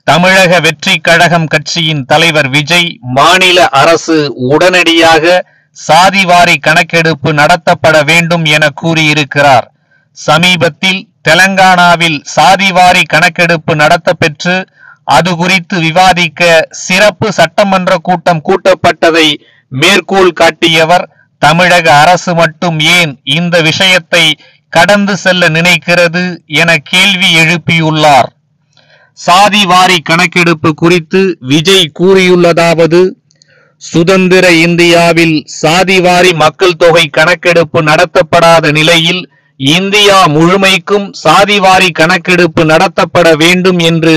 தமிழக வெற்றி கழகம் கட்சியின் தலைவர் விஜய் மாநில அரசு உடனடியாக சாதிவாரி கணக்கெடுப்பு நடத்தப்பட வேண்டும் என கூறியிருக்கிறார். சமீபத்தில் தெலங்கானாவில் சாதிவாரி கணக்கெடுப்பு நடத்தப்பெற்று அது குறித்து விவாதிக்க சிறப்பு சட்டமன்ற கூட்டம் கூட்டப்பட்டதை மேற்கோள் காட்டியவர், தமிழக அரசு மட்டும் ஏன் இந்த விஷயத்தை கடந்து செல்ல நினைக்கிறது என கேள்வி எழுப்பியுள்ளார். சாதிவாரி கணக்கெடுப்பு குறித்து விஜய் கூறியுள்ளதாவது: சுதந்திர இந்தியாவில் சாதிவாரி மக்கள் தொகை கணக்கெடுப்பு நடத்தப்படாத நிலையில் இந்தியா முழுமைக்கும் சாதிவாரி கணக்கெடுப்பு நடத்தப்பட வேண்டும் என்று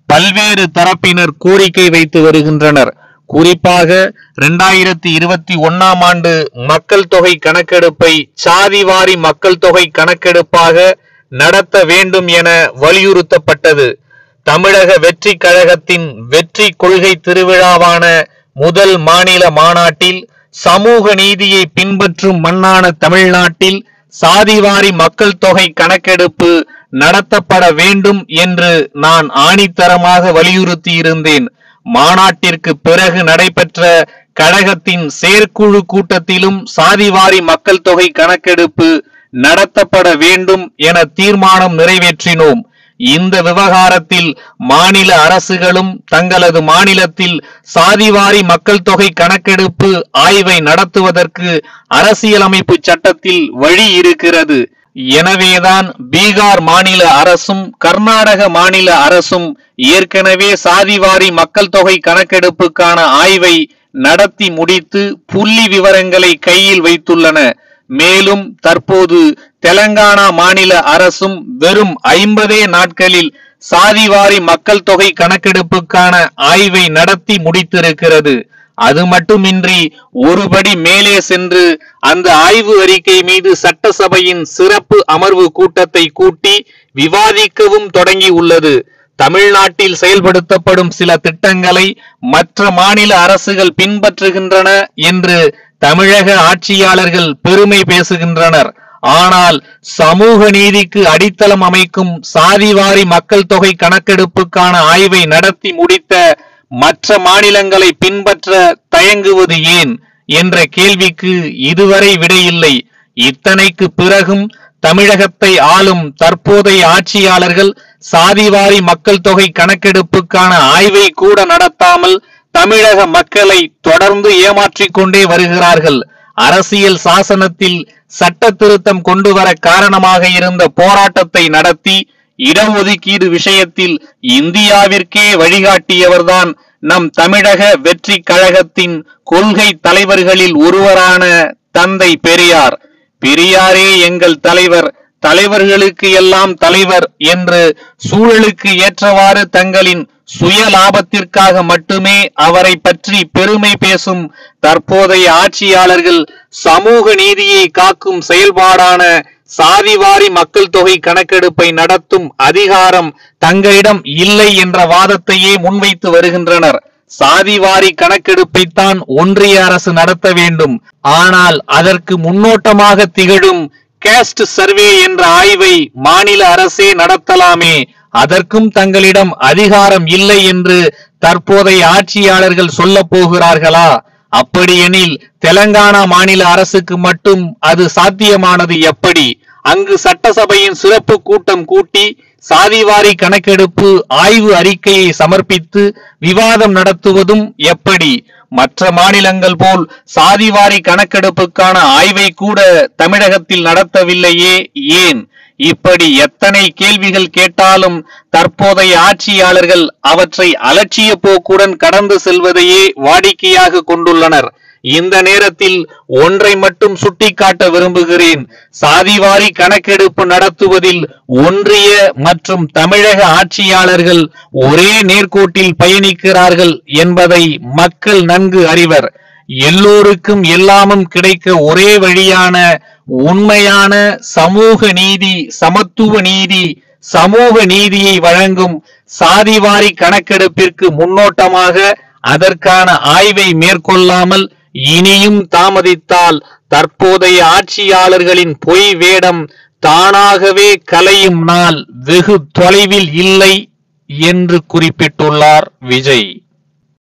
பல்வேறு தரப்பினர் கோரிக்கை வைத்து வருகின்றனர். குறிப்பாக 2021 ஆண்டு மக்கள் தொகை கணக்கெடுப்பை சாதிவாரி மக்கள் தொகை கணக்கெடுப்பாக நடத்த வேண்டும் என வலியுறுத்தப்பட்டது. தமிழக வெற்றி கழகத்தின் வெற்றி கொள்கை திருவிழாவான முதல் மாநில மாநாட்டில் சமூக நீதியை பின்பற்றும் மண்ணான தமிழ்நாட்டில் சாதிவாரி மக்கள் தொகை கணக்கெடுப்பு நடத்தப்பட வேண்டும் என்று நான் ஆணித்தரமாக வலியுறுத்தி இருந்தேன். மாநாட்டிற்கு பிறகு நடைபெற்ற கழகத்தின் செயற்குழு கூட்டத்திலும் சாதிவாரி மக்கள் தொகை கணக்கெடுப்பு நடத்தப்பட வேண்டும் என தீர்மானம் நிறைவேற்றினோம். இந்த விவகாரத்தில் மாநில அரசுகளும் தங்களது மாநிலத்தில் சாதிவாரி மக்கள் தொகை கணக்கெடுப்பு ஆய்வை நடத்துவதற்கு அரசியலமைப்பு சட்டத்தில் வழி இருக்கிறது. எனவேதான் பீகார் மாநில அரசும் கர்நாடக மாநில அரசும் ஏற்கனவே சாதிவாரி மக்கள் தொகை கணக்கெடுப்புக்கான ஆய்வை நடத்தி முடித்து புள்ளி விவரங்களை கையில் வைத்துள்ளன. மேலும் தற்போது தெலங்கானா மாநில அரசும் வெறும் 50 நாட்களில் சாதிவாரி மக்கள் தொகை கணக்கெடுப்புக்கான ஆய்வை நடத்தி முடித்திருக்கிறது. அது மட்டுமின்றி ஒருபடி மேலே சென்று அந்த ஆய்வு அறிக்கை மீது சட்டசபையின் சிறப்பு அமர்வு கூட்டத்தை கூட்டி விவாதிக்கவும் தொடங்கி உள்ளது. தமிழ்நாட்டில் செயல்படுத்தப்படும் சில திட்டங்களை மற்ற மாநில அரசுகள் பின்பற்றுகின்றன என்று தமிழக ஆட்சியாளர்கள் பெருமை பேசுகின்றனர். ஆனால் சமூக நீதிக்கு அடித்தளம் அமைக்கும் சாதிவாரி மக்கள் தொகை கணக்கெடுப்புக்கான ஆய்வை நடத்தி முடித்த மற்ற மாநிலங்களை பின்பற்ற தயங்குவது ஏன் என்ற கேள்விக்கு இதுவரை விடையில்லை. இத்தனைக்கு பிறகும் தமிழகத்தை ஆளும் தற்போதைய ஆட்சியாளர்கள் சாதிவாரி மக்கள் தொகை கணக்கெடுப்புக்கான ஆய்வை கூட நடத்தாமல் தமிழக மக்களை தொடர்ந்து ஏமாற்றிக் கொண்டே வருகிறார்கள். அரசியல் சாசனத்தில் சட்ட திருத்தம் கொண்டு வர காரணமாக இருந்த போராட்டத்தை நடத்தி இடஒதுக்கீடு விஷயத்தில் இந்தியாவிற்கே வழிகாட்டியவர்தான் நம் தமிழக வெற்றி கழகத்தின் கொள்கை தலைவர்களில் ஒருவரான தந்தை பெரியார். பெரியாரே எங்கள் தலைவர், தலைவர்களுக்கு எல்லாம் தலைவர் என்று சூழலுக்கு ஏற்றவாறு தங்களின் சுய லாபத்திற்காக மட்டுமே அவரை பற்றி பெருமை பேசும் தற்போதைய ஆட்சியாளர்கள் சமூக நீதியை காக்கும் செயல்பாடான சாதிவாரி மக்கள் தொகை கணக்கெடுப்பை நடத்தும் அதிகாரம் தங்களிடம் இல்லை என்ற வாதத்தையே முன்வைத்து வருகின்றனர். சாதிவாரி கணக்கெடுப்பைத்தான் ஒன்றிய அரசு நடத்த வேண்டும். ஆனால் அதற்கு முன்னோட்டமாக திகழும் கேஸ்ட் சர்வே என்ற ஆய்வை மாநில அரசே நடத்தலாமே, அதற்கும் தங்களிடம் அதிகாரம் இல்லை என்று தற்போதைய ஆட்சியாளர்கள் சொல்ல போகிறார்களா? அப்படியெனில் தெலங்கானா மாநில அரசுக்கு மட்டும் அது சாத்தியமானது எப்படி? அங்கு சட்டசபையின் சிறப்பு கூட்டம் கூட்டி சாதிவாரி கணக்கெடுப்பு ஆய்வு அறிக்கையை சமர்ப்பித்து விவாதம் நடத்துவதும் எப்படி? மற்ற மாநிலங்கள் போல் சாதிவாரி கணக்கெடுப்புக்கான ஆய்வை கூட தமிழகத்தில் நடத்தவில்லையே, ஏன்? இப்படி எத்தனை கேள்விகள் கேட்டாலும் தற்போதைய ஆட்சியாளர்கள் அவற்றை அலட்சிய போக்குடன் கடந்து செல்வதையே வாடிக்கையாக கொண்டுள்ளனர். இந்த நேரத்தில் ஒன்றை மட்டும் சுட்டிக்காட்ட விரும்புகிறேன். சாதிவாரி கணக்கெடுப்பு நடத்துவதில் ஒன்றிய மற்றும் தமிழக ஆட்சியாளர்கள் ஒரே நேர்கோட்டில் பயணிக்கிறார்கள் என்பதை மக்கள் நன்கு அறிவர். எல்லோருக்கும் எல்லாமும் கிடைக்க ஒரே வழியான உண்மையான சமூக நீதி, சமத்துவ நீதி, சமூக நீதியை வழங்கும் சாதிவாரி கணக்கெடுப்பிற்கு முன்னோட்டமாக அதற்கான ஆய்வை மேற்கொள்ளாமல் இனியும் தாமதித்தால் தற்போதைய ஆட்சியாளர்களின் பொய் வேடம் தானாகவே கலையும் நாள் வெகு தொலைவில் இல்லை. என்று குறிப்பிட்டுள்ளார் விஜய்.